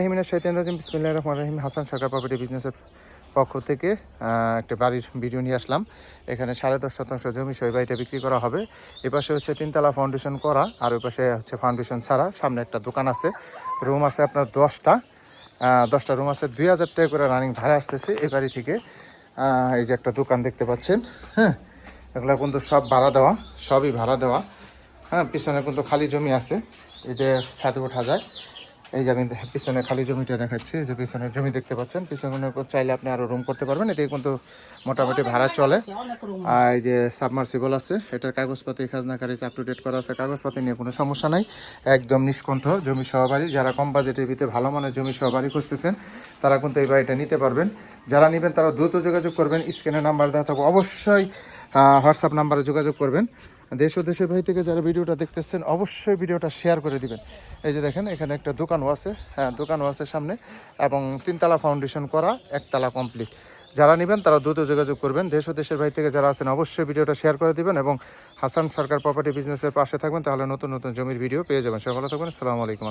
বিসমিল্লাহির রহমানির রহিম। হাসান সরকার প্রপার্টি বিজনেসের পক্ষ থেকে একটা বাড়ির ভিডিও নিয়ে আসলাম। এখানে 10.5 শতাংশ জমি সহ বাড়িটা বিক্রি করা হবে। এপাশে হচ্ছে 3তলা ফাউন্ডেশন করা, আর ওই পাশে হচ্ছে ফাউন্ডেশন ছাড়া। সামনে একটা দোকান আছে, রুম আছে আপনার 10টা রুম আছে। 2000 টাকা করে রানিং ভাড়া আসতেছে এই বাড়ি থেকে। এই যে একটা দোকান দেখতে পাচ্ছেন, হ্যাঁ, এগুলো কিন্তু সব ভাড়া দেওয়া, সবই ভাড়া দেওয়া। হ্যাঁ, পিছনে কিন্তু খালি জমি আছে, এই যে ছাদে ওঠা যায়। এই যে আমি পিছনে খালি জমিটা দেখাচ্ছি, এই যে পিছনের জমি দেখতে পাচ্ছেন। পিছনে চাইলে আপনি আরও রুম করতে পারবেন, এতে কিন্তু মোটামুটি ভাড়া চলে। আর এই যে সাবমার্সিবল আছে, এটার কাগজপাতি খাজনা খারিজ আপ টু ডেট করা আছে, কাগজপাতি নিয়ে কোনো সমস্যা নাই, একদম নিষ্কণ্ঠ। জমি সহবাড়ি, যারা কম বাজেটের ভিতরে ভালো মানের জমি সহবাড়ি খুঁজতেছেন তারা কিন্তু এই বাড়িটা নিতে পারবেন। যারা নেবেন তারা দ্রুত যোগাযোগ করবেন, স্ক্রিনে নাম্বার দেওয়া থাকবে, অবশ্যই হোয়াটসঅ্যাপ নাম্বারে যোগাযোগ করবেন। দেশ ও দেশের ভাই থেকে যারা ভিডিওটা দেখতেছেন অবশ্যই ভিডিওটা শেয়ার করে দিবেন। এই যে দেখেন, এখানে একটা দোকানও আছে, হ্যাঁ দোকানও আছে সামনে, এবং 3তলা ফাউন্ডেশন করা, 1তলা কমপ্লিট। যারা নেবেন তারা দ্রুত যোগাযোগ করবেন। দেশ ও দেশের ভাই থেকে যারা আছেন অবশ্যই ভিডিওটা শেয়ার করে দিবেন এবং হাসান সরকার প্রপার্টি বিজনেসের পাশে থাকবেন, তাহলে নতুন নতুন জমির ভিডিও পেয়ে যাবেন। সবাই ভালো থাকবেন। আসসালামু আলাইকুম।